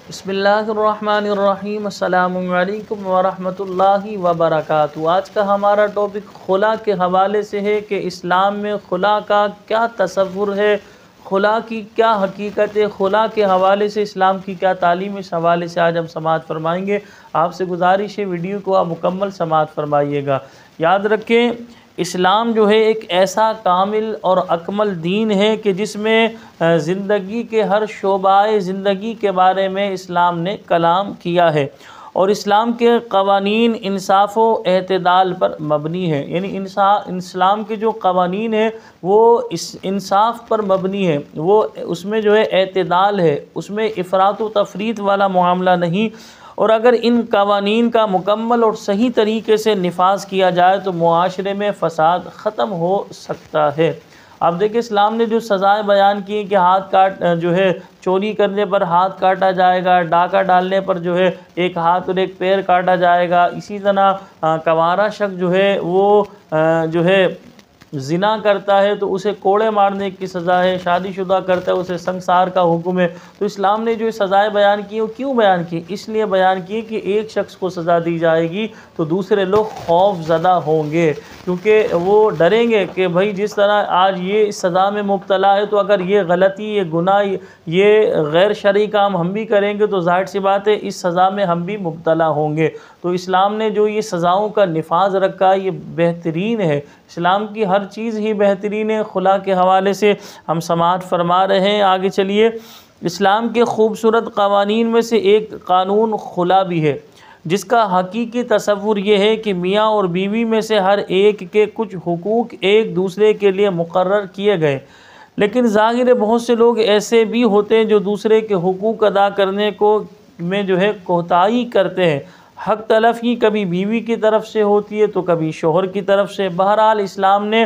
बिस्मिल्लाहिर्रहमानिर्रहीम अस्सलामुअलैकुम वरहमतुल्लाहि वबरकातुहू। आज का हमारा टॉपिक खुला के हवाले से है कि इस्लाम में खुला का क्या तसव्वुर है, खुला की क्या हकीकत है, खुला के हवाले से इस्लाम की क्या तालीम, इस हवाले से आज हम समाअत फरमाएंगे। आपसे गुजारिश है वीडियो को आप मुकम्मल समाअत फरमाइएगा। याद रखें, इस्लाम जो है एक ऐसा कामिल और अकमल दीन है कि जिसमें ज़िंदगी के हर शोबाए ज़िंदगी के बारे में इस्लाम ने कलाम किया है। और इस्लाम के क़वानीन इंसाफ़ व एतदाल पर मबनी है, यानी इस्लाम के जो क़वानीन है वो इस इंसाफ़ पर मबनी है, वो उसमें जो है एतदाल है, उसमें इफ़रात व तफ़रीत वाला मामला नहीं। और अगर इन कवानीन का मुकम्मल और सही तरीके से निफाज़ किया जाए तो मुआशरे में फ़साद ख़त्म हो सकता है। आप देखिए, इस्लाम ने जो सज़ाएँ बयान की कि हाथ काट जो है चोरी करने पर हाथ काटा जाएगा, डाका डालने पर जो है एक हाथ और एक पैर काटा जाएगा। इसी तरह कवारा शख्स जो है वो जो है ज़िना करता है तो उसे कोड़े मारने की सज़ा है, शादीशुदा करता है उसे संसार का हुक्म है। तो इस्लाम ने जो सज़ाएँ बयान की वो क्यों बयान की? इसलिए बयान की कि एक शख्स को सज़ा दी जाएगी तो दूसरे लोग खौफ ज़दा होंगे, क्योंकि वो डरेंगे कि भाई जिस तरह आज ये इस सज़ा में मुब्तला है तो अगर ये गलती, ये गुनाह, ये गैर शरई काम हम भी करेंगे तो ज़ाहिर सी बात है इस सज़ा में हम भी मुब्तला होंगे। तो इस्लाम ने जो ये सज़ाओं का निफाज रखा है ये बेहतरीन है। इस्लाम की हर चीज़ ही बेहतरीन है। खुला के हवाले से हम समाअत फरमा रहे हैं। आगे चलिए, इस्लाम के खूबसूरत क़वानीन में से एक क़ानून खुला भी है, जिसका हकीकी तसव्वुर ये है कि मियाँ और बीवी में से हर एक के कुछ हुकूक एक दूसरे के लिए मुकर्रर किए गए। लेकिन ज़ाहिर है बहुत से लोग ऐसे भी होते हैं जो दूसरे के हुकूक अदा करने को में जो है कोताही करते हैं। हक तलफ़ी कभी बीवी की तरफ से होती है तो कभी शोहर की तरफ से। बहरहाल इस्लाम ने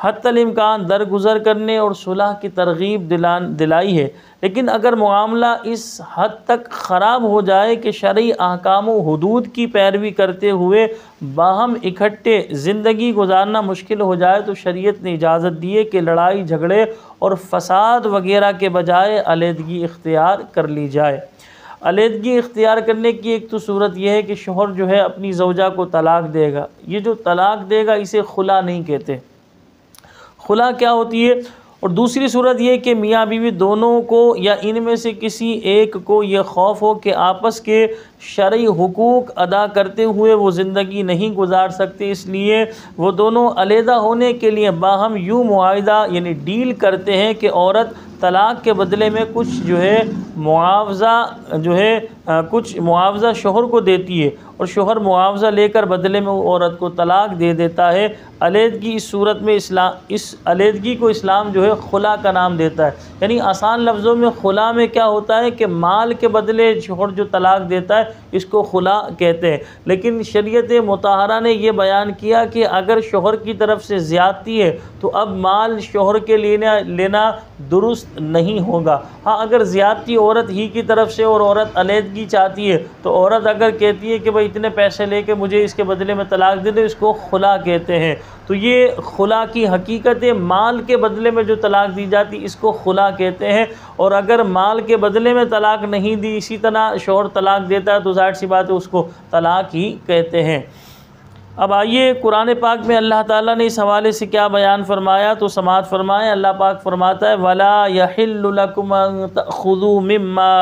हत्तल इम्कान दरगुज़र करने और सुलह की तरगीब दिलाई है। लेकिन अगर मामला इस हद तक ख़राब हो जाए कि शरई अहकाम व हुदूद की पैरवी करते हुए बाहम इकट्ठे ज़िंदगी गुजारना मुश्किल हो जाए तो शरीयत ने इजाज़त दी है कि लड़ाई झगड़े और फ़साद वगैरह के बजाय अलहदगी इख्तियार कर ली जाए। अलहदगी इख्तियार करने की एक तो सूरत यह है कि शोहर जो है अपनी ज़ौजा को तलाक देगा। ये जो तलाक देगा इसे खुला नहीं कहते। खुला क्या होती है? और दूसरी सूरत यह कि मियाँ बीवी दोनों को या इनमें से किसी एक को यह खौफ हो कि आपस के शरई हुकूक अदा करते हुए वो ज़िंदगी नहीं गुजार सकते, इसलिए वो दोनों अलहदा होने के लिए बाहम यूँ मुआहिदा यानी डील करते हैं कि औरत तलाक के बदले में कुछ जो है मुआवज़ा जो है कुछ मुआवज़ा शोहर को देती है और शोहर मुआवज़ा लेकर बदले में वो औरत को तलाक दे देता है। अलहदगी इस सूरत में इस अलहदगी को इस्लाम जो है खुला का नाम देता है। यानी आसान लफ्ज़ों में खुला में क्या होता है कि माल के बदले शोहर जो तलाक देता है इसको खुला कहते हैं। लेकिन शरीयत मुताहरा ने यह बयान किया कि अगर शोहर की तरफ से ज़्यादती है तो अब माल शोहर के लेना दुरुस्त नहीं होगा। हाँ, अगर ज़्यादती औरत ही की तरफ से और औरत अलहदगी चाहती है तो औरत अगर कहती है कि भाई इतने पैसे लेके मुझे इसके बदले में तलाक दे दो, इसको खुला कहते हैं। तो ये खुला की हकीकत है, माल के बदले में जो तलाक दी जाती इसको खुला कहते हैं। और अगर माल के बदले में तलाक नहीं दी, इसी तरह शोहर तलाक देता है तो ज़ाहिर सी बात है उसको तलाक ही कहते हैं। अब आइए कुरान पाक में अल्लाह ताला ने इस हवाले से क्या बयान फरमाया तो समाअत फरमाएँ। अल्लाह पाक फरमाता है, वला यहिल्लु लकुम अन तअखुज़ू मिम्मा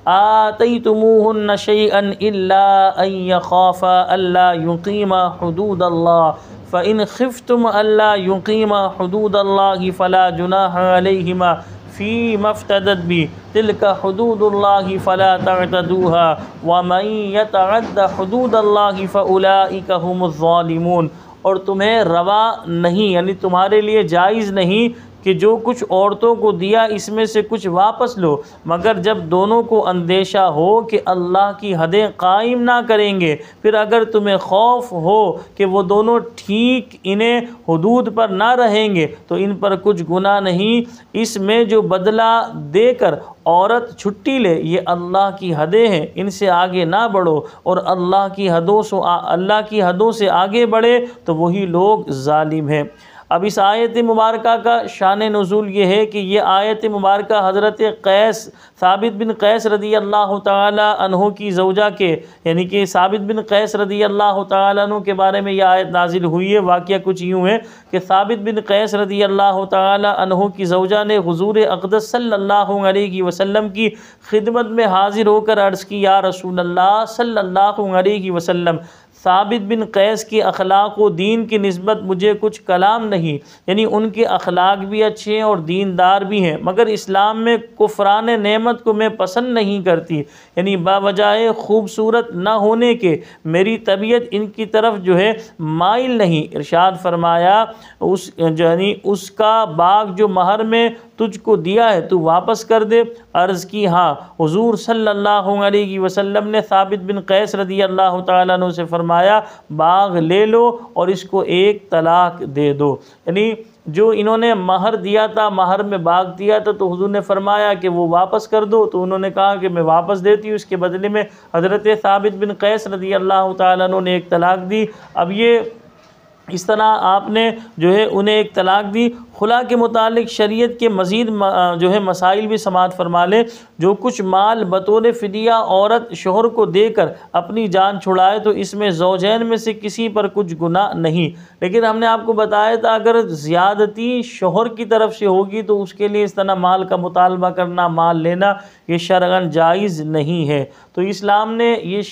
आतैतुमूहुन्न शैअन इल्ला अन यख़ाफ़ा अल्ला युक़ीमा हुदूदल्लाह फ़इन ख़िफ़्तुम अल्ला युक़ीमा हुदूदल्लाहि फ़ला जुनाह अलैहिमा फ़ी मफ़्तदत बी तिल्का हुदूदुल्लाहि फ़ला तअतदूहा व मन यतअद्द हुदूदल्लाहि फ़उलाइका हुमुज़ ज़ालिमून। और तुम्हें रवा नहीं यानी तुम्हारे लिए जायज़ नहीं कि जो कुछ औरतों को दिया इसमें से कुछ वापस लो, मगर जब दोनों को अंदेशा हो कि अल्लाह की हदें कायम ना करेंगे। फिर अगर तुम्हें खौफ हो कि वो दोनों ठीक इन्हें हुदूद पर ना रहेंगे तो इन पर कुछ गुनाह नहीं। इसमें जो बदला देकर औरत छुट्टी ले ये अल्लाह की हदें हैं, इनसे आगे ना बढ़ो। और अल्लाह की हदों से आगे बढ़े तो वही लोग जालिम हैं। अब इस आयत मुबारक का शान नुज़ूल ये है कि ये आयत मुबारक हज़रत कैस साबित बिन कैस रदी अल्लाह ताला अन्हु की ज़ौजा के यानी कि साबित बिन कैस रदी अल्लाह ताला अन्हु के बारे में यह आयत नाजिल हुई है। वाक़या कुछ यूँ है कि साबित बिन कैस रदी अल्लाह ताला अन्हु की ज़ौजा ने हुज़ूर अक़दस सल्लल्लाहु अलैहि वसल्लम की खिदमत में हाज़िर होकर अर्ज़ की, या रसूल अल्लाह सल्लल्लाहु अलैहि वसल्लम, साबित बिन कैस की अखलाक व दीन की निस्बत मुझे कुछ कलाम नहीं, यानी उनके अखलाक भी अच्छे हैं और दीनदार भी हैं, मगर इस्लाम में कुफ़रान नेमत को मैं पसंद नहीं करती, यानी बावजाए खूबसूरत न होने के मेरी तबीयत इनकी तरफ जो है माइल नहीं। इरशाद फरमाया उस यानी उसका बाग जो महर में तुझको दिया है तू वापस कर दे। अर्ज़ की हाँ। हुज़ूर सल्लल्लाहु अलैहि वसल्लम ने साबित बिन कैस रदी अल्लाह ताला अन्हु से फरमाया, बाग ले लो और इसको एक तलाक दे दो। यानी जो इन्होंने महर दिया था, महर में बाग दिया था, तो हुज़ूर ने फरमाया कि वो वापस कर दो। तो उन्होंने कहा कि मैं वापस देती हूँ। इसके बदले में हज़रत साबित बिन कैस रदी अल्लाह ताला अन्हु ने एक तलाक दी। अब ये इस तरह आपने जो है उन्हें एक तलाक दी। खुला के मुतालिक शरीयत के मज़ीद जो है मसाइल भी समाअत फरमा लें। जो कुछ माल बतौर फ़िदिया औरत शोहर को देकर अपनी जान छुड़ाए तो इसमें ज़ौजैन में से किसी पर कुछ गुनाह नहीं, लेकिन हमने आपको बताया था अगर ज़्यादती शोहर की तरफ से होगी तो उसके लिए इस तरह माल का मुतालबा करना, माल लेना, ये शरअन जायज़ नहीं है। तो इस्लाम ने ये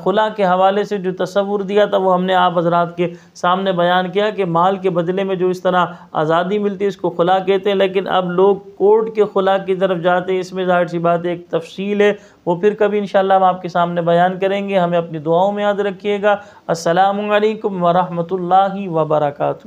खुला के हवाले से जो तसव्वुर दिया था वो हमने आप हज़रात के सामने बयान किया कि माल के बदले में जो इस तरह आज़ादी मिलती है इसको खुला कहते हैं। लेकिन अब लोग कोर्ट के खुला की तरफ जाते हैं, इसमें ज़ाहिर सी बात है एक तफसील है, वो फिर कभी इंशाअल्लाह हम आपके सामने बयान करेंगे। हमें अपनी दुआओं में याद रखिएगा। अस्सलामु अलैकुम व रहमतुल्लाहि व बरकातुहू।